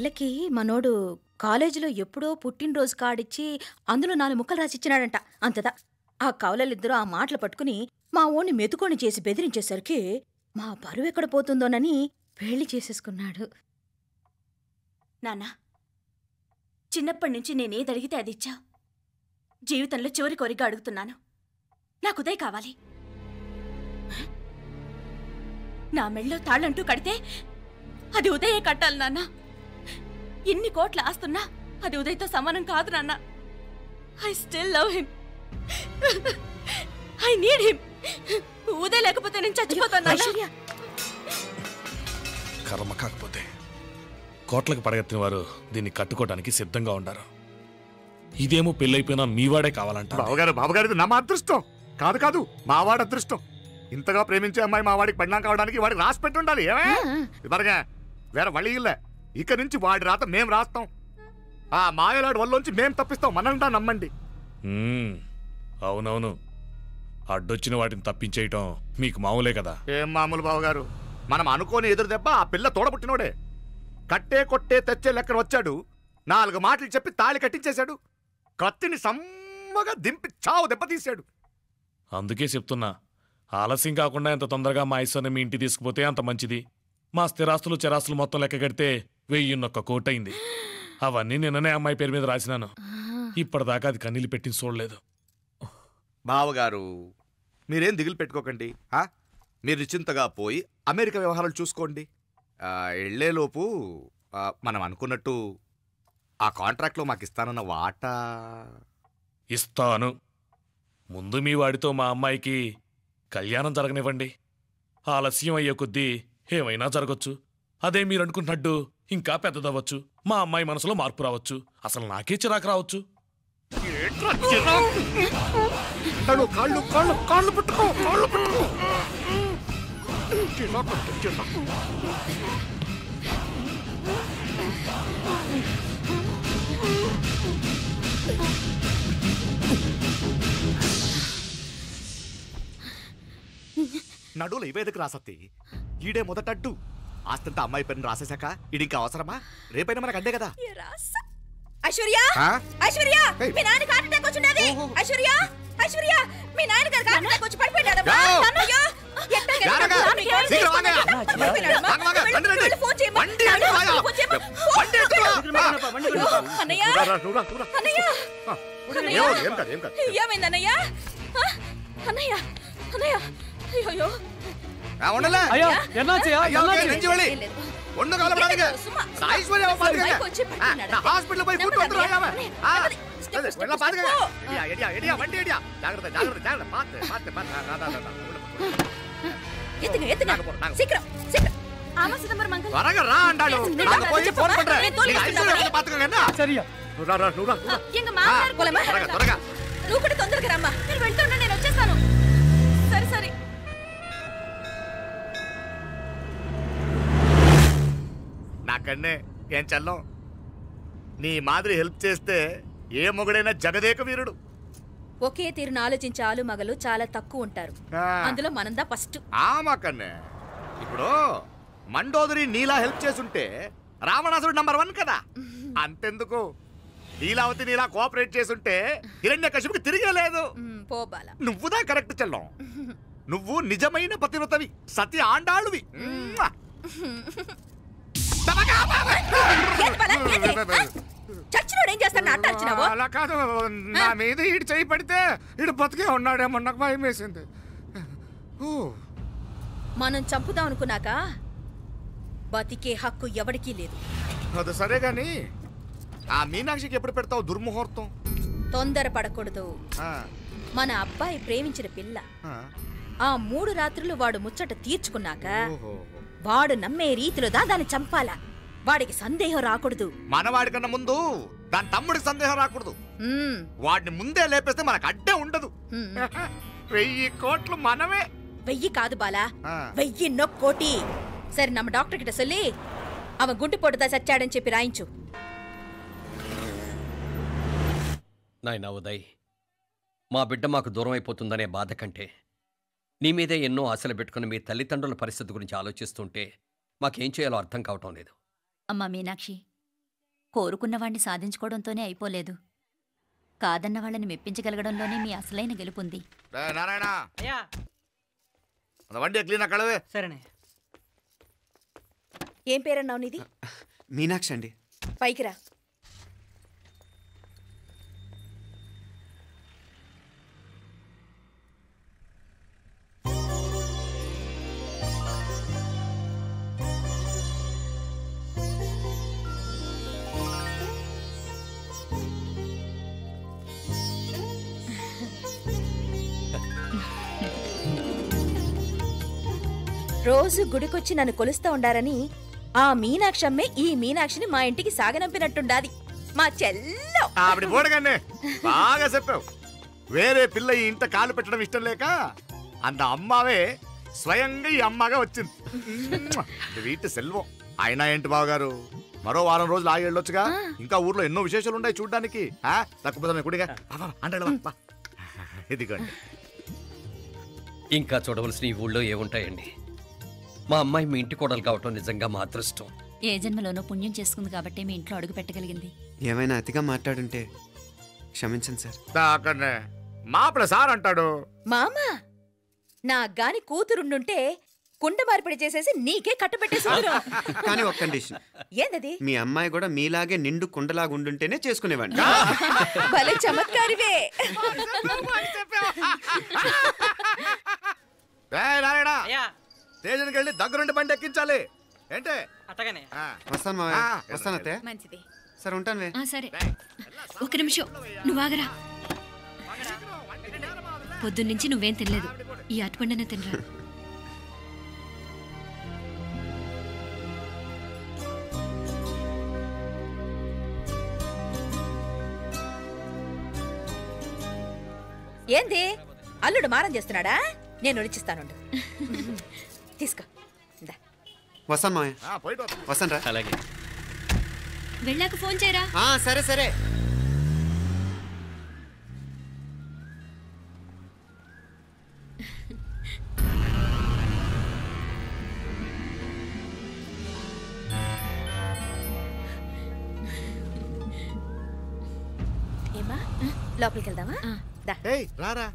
చెల్లెకి మనోడు కాలేజీలో ఎప్పుడో పుట్టినరోజు కార్డిచ్చి అందులో 4 ముక్కలు రాసిచ్చినాడంట. అంతదా ఆ కవలలిద్దరూ ఆ మాటలు పట్టుకుని మా ఓణ్ణి మెతుకొని చేసి బెదిరించేసరికి మా పరువెక్కడ పోతుందోనని పెళ్లి చేసేసుకున్నాడు. నాన్నా, చిన్నప్పటినుంచి నేనేదడిగితే అది ఇచ్చావు. జీవితంలో చివరి కోరిక అడుగుతున్నాను. నాకు ఉదయ్ కావాలి. నా మెళ్ళో తాళ్ళంటూ కడితే అది ఉదయే కట్టాలి నాన్న. ఇన్ని కోట్ల ఆస్తున్నా అది ఉదయ్తో సమానం కాదు నాన్న. I still love him. I need him. Uday లేకపోతే నేను చచ్చిపోతాను. కర్మ కాకపోతే కోట్లకు పడగెత్తిన వారు దీన్ని కట్టుకోవడానికి సిద్ధంగా ఉండారు. ఇదేమో పెళ్ళైపోయినా మీవాడే కావాలంట. బావగారు నా అదృష్టం కాదు కాదు మావాడి అదృష్టం. ఇంతగా ప్రేమించే అమ్మాయి మా వాడికి పడినా కావడానికి వాడికి రాసి పెట్టి ఉండాలి. ఏమే వేరే వళ్ళీ ఇల్లే. ఇక నుంచి వాడి రాత మేం రాస్తాం. ఆ మాయలాడి వల్లోంచి మేం తప్పిస్తాం. మనల్ని నమ్మండి. అవునవును, అడ్డొచ్చిన వాటిని తప్పించేయటం మీకు మామూలే కదా. ఏం మామూలు బావగారు, మనం అనుకోని ఎదురు దెబ్బ ఆ పిల్ల తోడబుట్టినోడే. కట్టే కొట్టే తెచ్చే లెక్కన వచ్చాడు. 4 మాటలు చెప్పి తాళి కట్టించేశాడు. కత్తిని సమ్మగా దింపి చావు దెబ్బతీశాడు. అందుకే చెప్తున్నా, ఆలస్యం కాకుండా ఎంత తొందరగా మా ఐశ్వర్ని మీ ఇంటికి తీసుకుపోతే అంత మంచిది. మా స్థిరాస్తులు చిరాస్తులు మొత్తం లెక్క కడితే 1001 కోటి అయింది. అవన్నీ నిన్ననే అమ్మాయి పేరు మీద రాసినాను. ఇప్పటిదాకా అది కన్నీళ్ళు పెట్టింది చూడలేదు. బావగారు మీరేం దిగులు పెట్టుకోకండి. మీరు నిశ్చింతగా పోయి అమెరికా వ్యవహారాలు చూసుకోండి. వెళ్లేలోపు మనం అనుకున్నట్టు ఆ కాంట్రాక్ట్లో మాకు ఇస్తానన్న వాటా ఇస్తాను. ముందు మీ వాడితో మా అమ్మాయికి కళ్యాణం జరగనివ్వండి. ఆలస్యం అయ్యే కొద్దీ ఏమైనా జరగచ్చు. అదే మీరు అనుకుంటున్నట్టు ఇంకా పెద్దదవ్వచ్చు. మా అమ్మాయి మనసులో మార్పు రావచ్చు. అసలు నాకే చిరాకు రావచ్చు. నడువులు ఇవేదకు రాసత్తి. ఈడే మొదటడ్డు. ఆస్తంతా అమ్మాయి పని రాసేశాక ఈడింకా అవసరమా? రేపైనా మనకు అడ్డే కదా. ఐశ్వర్య, ఐశ్వర్య, మీ నాన్న హార్ట్ అటాక్ వచ్చినది. ఐశ్వర్య, ఐశ్వర్య, మీ నాన్న గారికి హార్ట్ అటాక్ వచ్చి పడిపోయాడు. అన్నయ్య, ఏమైందన్నయ్య? అన్నయ్య, అన్నయ్య, అయ్యో నువ్వు కూడా తొందరగా రమ్మా. నేను వెళ్తున్నా, నేను వచ్చేస్తాను. సరే సరే. నాకన్నే ఏం చల్లం. నీ మాదిరి హెల్ప్ చేస్తే ఏ మొగుడైనా జగదేక వీరుడు. ఒకే తీరును ఆలోచించే ఆలు మగలు చాలా తక్కువ ఉంటారు. అందులో మనందా ఫస్ట్. మాకన్నే ఇప్పుడు మండోదరి నీలా హెల్ప్ చేసుంటే రావణాసుడు నంబర్ 1 కదా. అంతెందుకు, నీలావతి నీలా కోఆపరేట్ చేసుంటే హిరణ్యకశిపుకి తిరిగే లేదు. నువ్వుదా కరెక్ట్ చెల్లం. నువ్వు నిజమైన పతివ్రతవి, సతి ఆండాళ్ళువి. అలా కాదు, నా మీద ఈడు చేయి పడితే ఈడు బతికే ఉన్నాడేమో నాకు భయం వేసింది. మనం చంపుదాం అనుకున్నాక బతికే హక్కు ఎవరికీ లేదు. అది సరే గాని ఆ మీనాక్షికి ఎప్పుడు పెడతావు దుర్ముహూర్తం? తొందర పడకూడదు. మన అబ్బాయి ప్రేమించిన పిల్ల ఆ 3 రాత్రులు వాడు ముచ్చట తీర్చుకున్నాక వాడు నమ్మే రీతిలో దాన్ని చంపాలా. వాడికి సందేహం రాకూడదు. మనవాడి కన్నా ముందు దాని తమ్ముడికి సందేహం రాకూడదు. వాడిని ముందే లేపేస్తే మనకు అడ్డే ఉండదు. 1000 కోట్లు మనమే. 1000 కాదు బాలా, 1000 కోటి. సరే, నమ్మ డాక్టర్ కిட்ட சொல்லி அவன் గుండు పొడుదా చచ్చాడని చెప్పి రాయించు. నాయనా ఉదయ్, మా బిడ్డ మాకు దూరం అయిపోతుందనే బాధ కంటే నీ మీదే ఎన్నో ఆశలు పెట్టుకుని మీ తల్లిదండ్రుల పరిస్థితి గురించి ఆలోచిస్తుంటే మాకేం చేయాలో అర్థం కావటం లేదు. అమ్మా మీనాక్షి, కోరుకున్నవాణ్ణి సాధించుకోవడంతోనే అయిపోలేదు. కాదన్న వాళ్ళని మెప్పించగలగడంలోనే మీ అసలైన గెలుపుంది. నారాయణ వండి క్లీన్ అక్కడవే. సరేనే. ఏం పేరన్నావు నీది? మీనాక్షి అండి. పైకి రా. రోజు గుడికొచ్చి నన్ను కొలుస్తా ఉండారని ఆ మీనాక్షమ్మే ఈ మీనాక్షిని మా ఇంటికి సాగనంపినట్టుండాది. మా చెల్లో ఆవిడ పోడగానే బాగా చెప్పావు. వేరే పిల్ల ఈ ఇంట కాలు పెట్టడం ఇష్టం లేక అంత అమ్మావే స్వయంగా ఈ అమ్మగా వచ్చింది. వీటి సెల్వం. అయినా ఏంటి బావగారు, మరో వారం రోజులు ఆగి వెళ్ళొచ్చుగా. ఇంకా ఊర్లో ఎన్నో విశేషాలు ఉన్నాయి చూడ్డానికి. తక్కువ కుడిగా అంటే ఇదిగోండి. ఇంకా చూడవలసిన ఈ ఊళ్ళో ఏముంటాయండి? మా అమ్మాయి మీ ఇంటి కోడలు కావటం నిజంగా మా అదృష్టం. ఏ జన్మలోనో పుణ్యం చేసుకుంది కాబట్టి మీ ఇంట్లో అడుగు పెట్టగలిగింది. ఏమైనా అతిగా మాట్లాడుంటే క్షమించండి సార్. అక్కడనే మాపడ సార్ అంటాడు. మామా, నా గాని కూతురుండుంటే కుండ మార్పిడి చేసేసి నీకే కట్టబెట్టేసి కానీ ఒక కండిషన్. ఏందది? మీ అమ్మాయి కూడా మీలాగే నిండు కుండలాగా ఉండుంటేనే చేసుకునేవాడిని. భలే చమత్కారివే. స్టేషన్కి వెళ్ళి దగ్గరుండి బండి ఎక్కించాలి. ఏంటే? అట్టగానే. వస్తాను మావయ్య. వస్తాను అత్తయ్య. మంచిది. సరే ఉంటాను. సరే, ఒక నిమిషం నువ్వాగరా. పొద్దున్నుంచి నువ్వేం తినలేదు. ఈ అటుపండిన తినరా. ఏంది అల్లుడు మారం చేస్తున్నాడా? నేను రుచిస్తాను. తీసుకో. వస్తాను మావయ్య. వస్తాను రా. అలాగే. వెళ్ళాక ఫోన్ చేయరా. సరే సరే. ఏమా లోపలికి వెళ్దామా? రారా.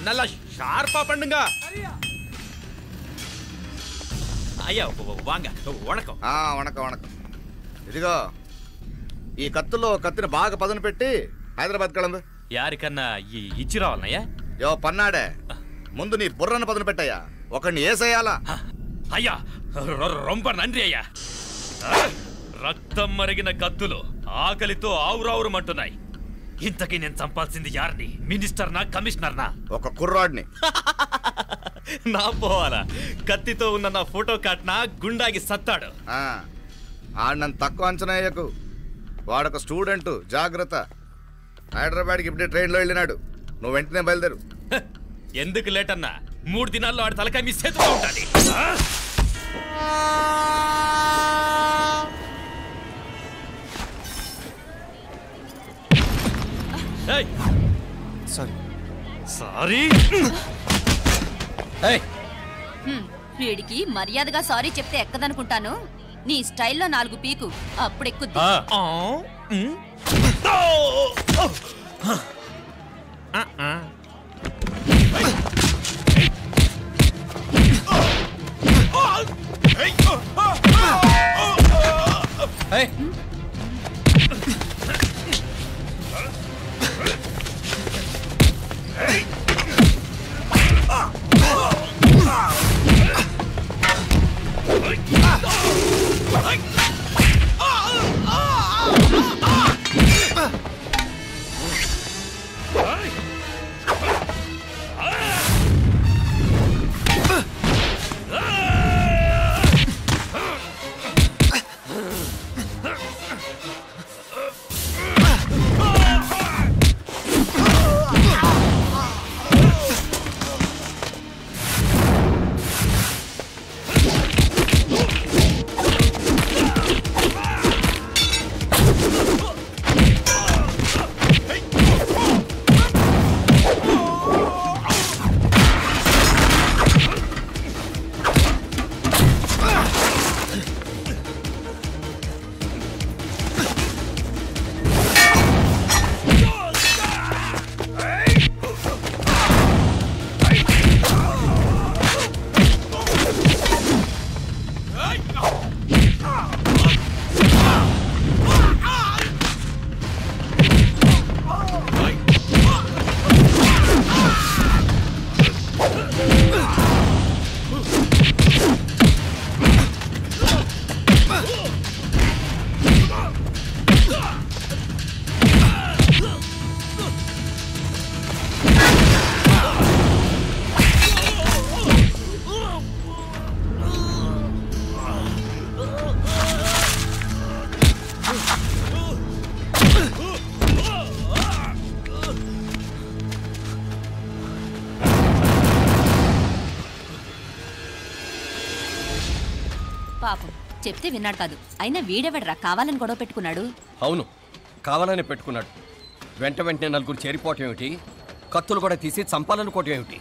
நல்ல ஷார்ப்பா பண்ணுங்க. ஐயா வாங்க. வணக்கம். వణకం వణకం. ఇదిగో ఈ కత్తులో కత్తిని బాగా పదును పెట్టి హైదరాబాద్ కళందు. యారికన్నా ఇచ్చి రావాలన్నయ్యా? యో పన్నాడే, ముందు నీ బుర్రను పదును పెట్టయ్యా. ఒకడిని ఏసేయాలా? అయ్యా రొంప నంది అయ్యా. రక్తం మరిగిన కత్తులు ఆకలితో ఆవురావురమంటున్నాయి. ఇంతకీ నేను చంపాల్సింది యారిని? మినిస్టర్నా కమిషనర్నా? ఒక కుర్రాడిని. నా పోవాలా? కత్తితో ఉన్న నా ఫోటో కాట్నా గుండాకి సత్తాడు. ఆడినంత తక్కువ అంచనా వేయకు. వాడొక స్టూడెంట్, జాగ్రత్త. హైదరాబాద్కి ఇప్పుడే ట్రైన్లో వెళ్ళినాడు. నువ్వు వెంటనే బయలుదేరు. ఎందుకు లేట్ అన్నా? 3 దినాల్లో ఆడి తలకాయ మీ చేతిలో ఉంటుంది. సారీ. వీడికి మర్యాదగా సారీ చెప్తే ఎక్కదనుకుంటాను. నీ స్టైల్లో 4 పీకు, అప్పుడెక్కుద్ది. పాపం చెప్తే విన్నాడు కాదు. అయినా వీడెవడరా కావాలని గొడవ పెట్టుకున్నాడు? అవును, కావాలని పెట్టుకున్నాడు. వెంటనే నలుగురు చేరిపోవటం ఏమిటి, కత్తులు కూడా తీసి చంపాలనుకోవటం ఏమిటి?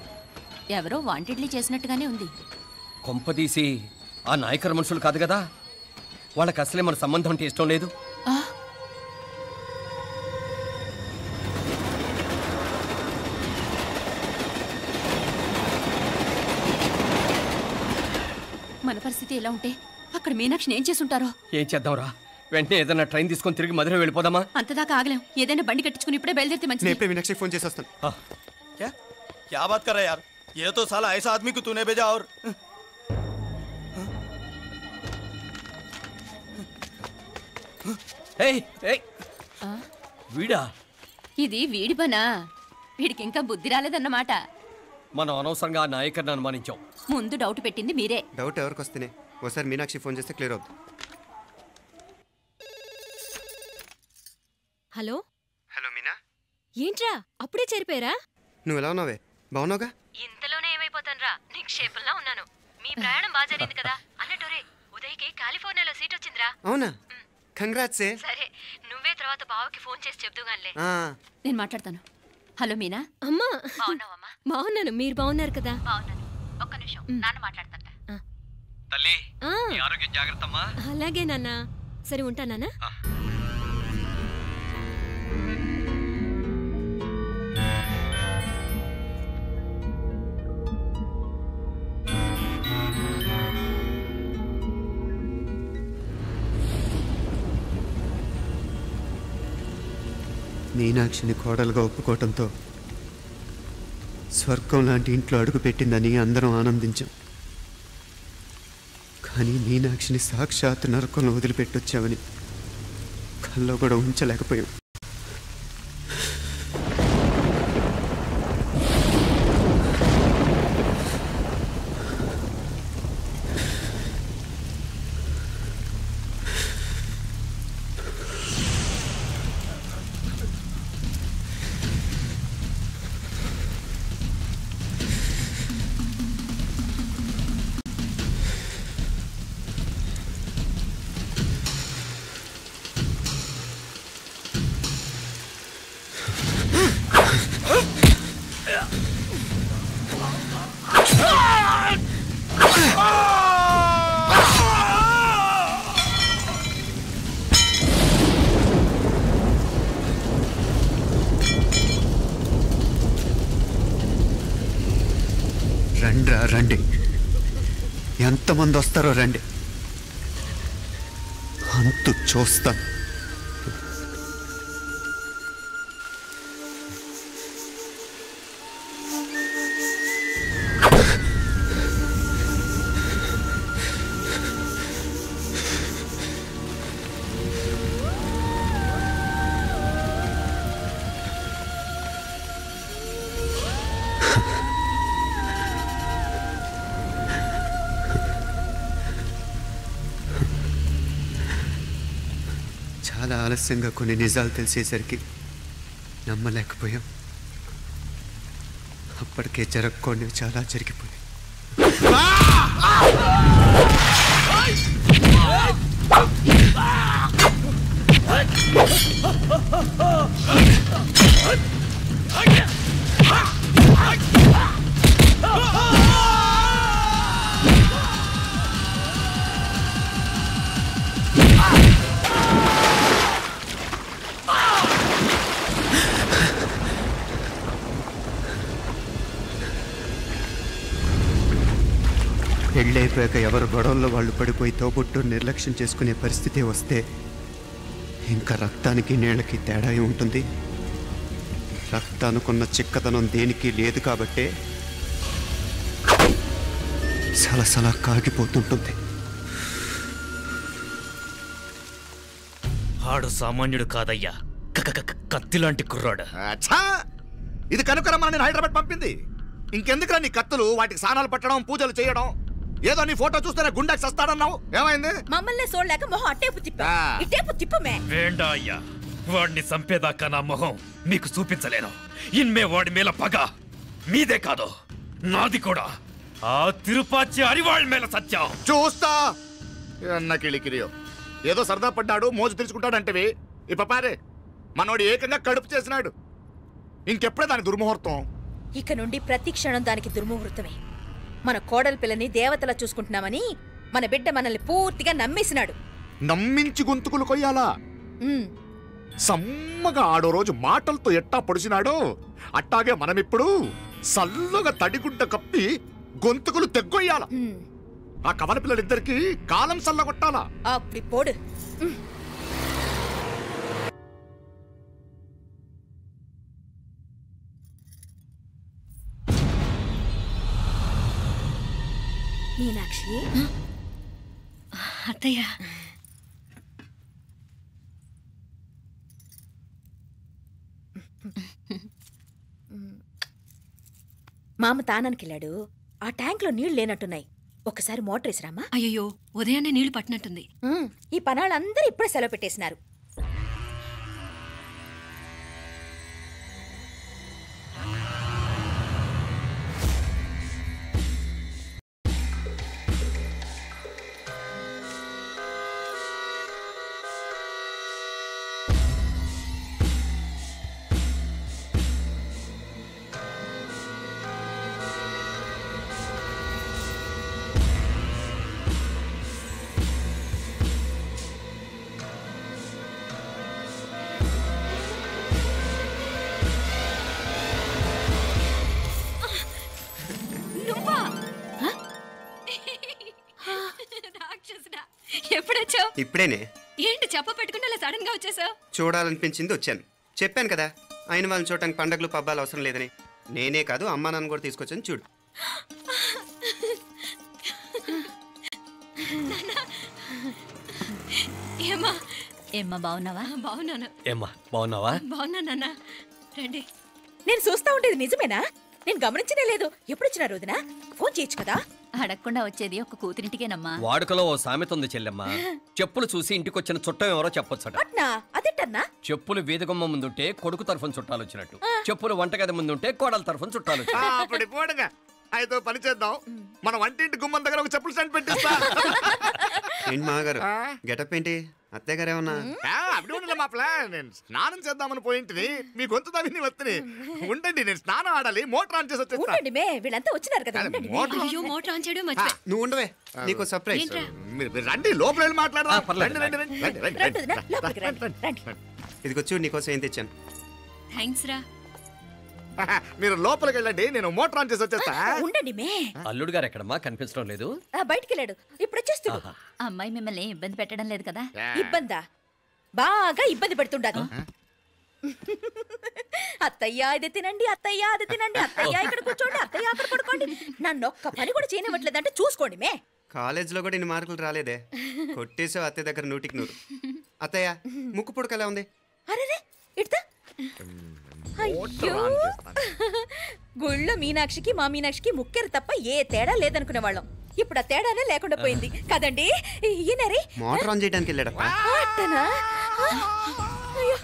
ఎవరో వాంటెడ్లీ చేసినట్టుగానే ఉంది. కొంపదీసి ఆ నాయకర్ మనుషులు కాదు కదా? వాళ్ళకి అసలే మన సంబంధం అంటే ఇష్టం లేదు. మన పరిస్థితి ఎలా ఉంటే అక్కడ మీనాక్షిని ఏం చేసుంటారో. ఏం చేద్దాంరా? వెంటనే ఏదైనా ట్రైన్ తీసుకొని తిరిగి మధుర వెళ్ళిపోదామా? అంతదాకా ఆగలేం. ఏదైనా బండి కట్టించుకుని ఇప్పుడే బయలుదేరితే మంచిది. मीनाक्षी फोन చేసి వస్తాను. क्या बात कर रहा है यार? ये तो साला ऐसा आदमी को तूने भेजा और వీడా? ఇది వీడి పనా? వీడికి ఇంకా బుద్ధి రాలేదన్నమాట. మనం అనవసరంగా ఆ నాయకర్ని అనుమానించాం. ముందు డౌట్ పెట్టింది మీరే. డౌట్ ఎవరికి వస్తేనే ఒకసారి మీనాక్షి ఫోన్ చేస్తే క్లియర్ అవుతుంది. హలో హలో మీనా, ఏంట్రా అప్పుడే చేరిపోయారా? నువ్వు ఎలా ఉన్నావే? బాగున్నావుగా? ఇంతలోనే ఏమైపోతానరా, నిక్షేపంలా ఉన్నాను. మీ ప్రయాణం బాగా జరిగింది కదా? అన్నట్టు ఉదయ్కి కాలిఫోర్నియాలో సీట్ వచ్చిందిరా. అవునా? కంగ్రాట్స్. సరే నువ్వే తర్వాత బావకి ఫోన్ చేసి చెప్దుగానిలే. నేను మాట్లాడతాను. హలో మీనా. అమ్మా బాగున్నాను, మీరు బాగున్నారు కదా? బాగున్నాను. ఒక్క నిమిషం, నాన్న మాట్లాడతాను. తల్లి, ఆరోగ్యం జాగ్రత్తమ్మా. అలాగే నాన్న. సరే ఉంటానా? మీనాక్షిని కోడలుగా ఒప్పుకోవటంతో స్వర్గం లాంటి ఇంట్లో అడుగుపెట్టిందని అందరం ఆనందించాం. కానీ మీనాక్షిని సాక్షాత్ నరకంలో వదిలిపెట్టొచ్చామని కల్లో కూడా ఉంచలేకపోయాం. రండి, ఎంతమంది వస్తారో రండి, అంతు చూస్తాను. చాలా ఆలస్యంగా కొన్ని నిజాలు తెలిసేసరికి నమ్మలేకపోయాం. అప్పటికే జరగకుండా చాలా జరిగిపోయాయి. పెళ్ళైపోయాక ఎవరు గొడవల్లో వాళ్ళు పడిపోయి తోబుట్టు నిర్లక్ష్యం చేసుకునే పరిస్థితి వస్తే ఇంకా రక్తానికి నీళ్ళకి తేడా ఉంటుంది. రక్తానుకున్న చిక్కదనం దేనికి లేదు కాబట్టే సలసలా కాగిపోతుంటుంది. ఆడు సామాన్యుడు కాదయ్యా, కత్తిలాంటి కుర్రాడు. ఇది కనుకరమ్మని నేను హైదరాబాద్ పంపింది. ఇంకెందుకురా నీ కత్తులు? వాటికి స్నానాలు పట్టడం, పూజలు చేయడం. ఏదో నీ ఫోటో చూస్తేనే గుండెకి సస్తాడన్నావు. ఏమైంది? మమ్మల్ని చూడలేక మొహం అట్టేపు తిప్పా. ఇట్టేపు తిప్పమే. వేండా అయ్యా, వాడిని చంపేదాకా నా మొహం మీకు చూపించలేను. ఇన్మే వాడి మేల పగ మీదే కాదు, నాది కూడా. ఆ తిరుపాచి అరివాళ్ళ మేల సత్యం చూస్తా. అన్న కిళికిరియో ఏదో సరదా పడ్డాడు మోజు తెచ్చుకుంటాడంటవి ఈ పపారే మనోడు ఏకంగా కడుపు చేసినాడు. ఇంకెప్పుడే దాని దుర్ముహూర్తం. ఇక నుండి ప్రతి క్షణం దానికి దుర్ముహూర్తమే. మన కోడలి పిల్లని దేవతలా చూసుకుంటున్నామని మన బిడ్డ మనల్ని పూర్తిగా నమ్మేసినాడు. నమ్మించి గొంతుకులు కొయ్యాలా? సమ్మగా ఆడో రోజు మాటలతో ఎట్టా పొడిచినాడో అట్టాగే మనమిప్పుడు సల్లుగా తడిగుడ్డ కప్పి గొంతుకులు తెగ్గొయ్యాల. ఆ కవల పిల్లలిద్దరికి కాలం సల్లగొట్టాలా. అప్పుడు పోడు. మీనాక్షి అత్తయ్య మామ తానానికి వెళ్ళాడు. ఆ ట్యాంక్ లో నీళ్లు లేనట్టున్నాయి. ఒకసారి మోటార్ వేసిరామా. అయ్యో ఉదయాన్నే నీళ్లు పట్టినట్టుంది. ఈ పనాళ్ళందరూ ఇప్పుడే సెలవు పెట్టేసినారు. ఇప్పుడేనే. ఏంటి చెప్ప పెట్టుకుంటే అలా సడన్ గా వచ్చేసావు? చూడాలనిపించింది వచ్చాను. చెప్పాను కదా ఆయన వాళ్ళని చూడటానికి పండగలు పబ్బాలు అవసరం లేదని. నేనే కాదు అమ్మా నాన్న కూడా తీసుకొచ్చాను చూడు. ఏమ్మా ఏమ్మా బాగున్నావా? బాగున్నాను. ఏమ్మా బాగున్నావా? బాగున్నా నాన్న. రండి. నేను చూస్తా ఉండేది నిజమేనా? నేను గమనించనే లేదు. ఎప్పుడొచ్చినారు వదినా? ఫోన్ చేయొచ్చు కదా. అడగకుండా వచ్చేది ఒక కూతురింటికేనమ్మా. వాడుకలో ఓ సామెత ఉంది చెల్లెమ్మ. చెప్పులు చూసి ఇంటికొచ్చిన చుట్టం ఎవరో చెప్పొచ్చట. అదేటన్నా? చెప్పులు వీధగుమ్మ ముందుంటే కొడుకు తరఫున చుట్టాలు వచ్చినట్టు, చెప్పులు వంటగది ముందుంటే కోడల తరఫున చుట్టాలు వచ్చినట్టు. అయితే పని చేద్దాం, మన వంటింటి గుమ్మం దగ్గర ఒక చెప్పులు స్టాండ్ పెట్టిస్తా. ఏంటి మామగారు గెటప్ ఏంటి? అత్తయ్య గారు ఏమన్నా? అప్పుడు ఉండలే మా ప్లాన్. నేను స్నానం చేద్దామని పోయింటిని, మీ గొంతు తవ్వి వస్తుంది. ఉండండి, నేను స్నానం ఆడాలి, మోటార్ ఆన్ చేసి వచ్చేస్తాను. వీళ్ళంతా వచ్చినారు కదా. మోటార్ ఆన్ చేయడం మర్చిపోయా. నువ్వు ఉండవే, నీకు సర్ప్రైజ్. రండి, లోపల వెళ్ళి మాట్లాడదాం. ఇదిగో చూడు, నీకోసం ఏం తెచ్చాను. థ్యాంక్స్ రా. మీరు లోపలికి వెళ్ళండి, నేను మోటార్ ఆన్ చేసి వచ్చేస్తా. ఉండండి మే. అల్లుడు గారు ఎక్కడమ్మా? కనిపించడం లేదు. బయటికి వెళ్ళాడు, ఇప్పుడు వచ్చేస్తాడు. అమ్మాయి మిమ్మల్ని ఇబ్బంది పెట్టడం లేదు కదా? ఇబ్బందా? బాగా ఇబ్బంది పెడుతుండదు. అత్తయ్య ఇది తినండి, అత్తయ్య అది తినండి, అత్తయ్య ఇక్కడ కూర్చోండి, అత్తయ్య అక్కడ పడుకోండి. నన్ను ఒక్క పని కూడా చేయనివ్వట్లేదంటే చూసుకోండి మే. కాలేజీలో కూడా ఇన్ని మార్కులు రాలేదే. కొట్టేసావు అత్తయ్య దగ్గర 100కి 100. అత్తయ్య ముక్కు పుడక ఎలా ఉంది? అరే ఇడతా. అయ్యో, గుళ్ళో మీనాక్షికి మా మీనాక్షికి ముక్కెరు తప్ప ఏ తేడా లేదనుకునే వాళ్ళం. ఇప్పుడు ఆ తేడానే లేకుండా పోయింది కదండి. ఈయనరే మోటార్ ఆన్ చేయడానికి వెళ్ళాడప్ప. అట్టనా? అయ్యో,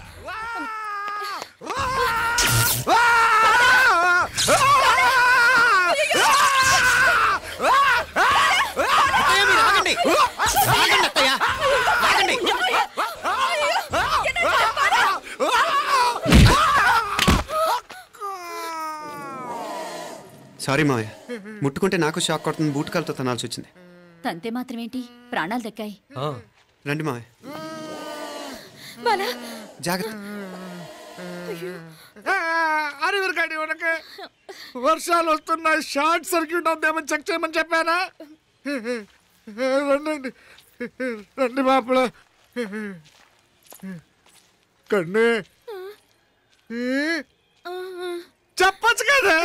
సారీ మావయ్య, ముట్టుకుంటే నాకు షాక్ కొడుతుంది. బూటకాలతో తనాల్సి వచ్చింది. తంతే మాత్రమేంటి, ప్రాణాలు దక్కాయి. రండి మావయ్య, జాగ్రత్త. అరివిరకాడి ఉనకే వర్షాలు వస్తున్నాయి, షార్ట్ సర్క్యూట్ అవుతామని చెక్ చేయమని చెప్పానా? రండి రండి మాపల. కన్నే చెప్పచ్చు కదా.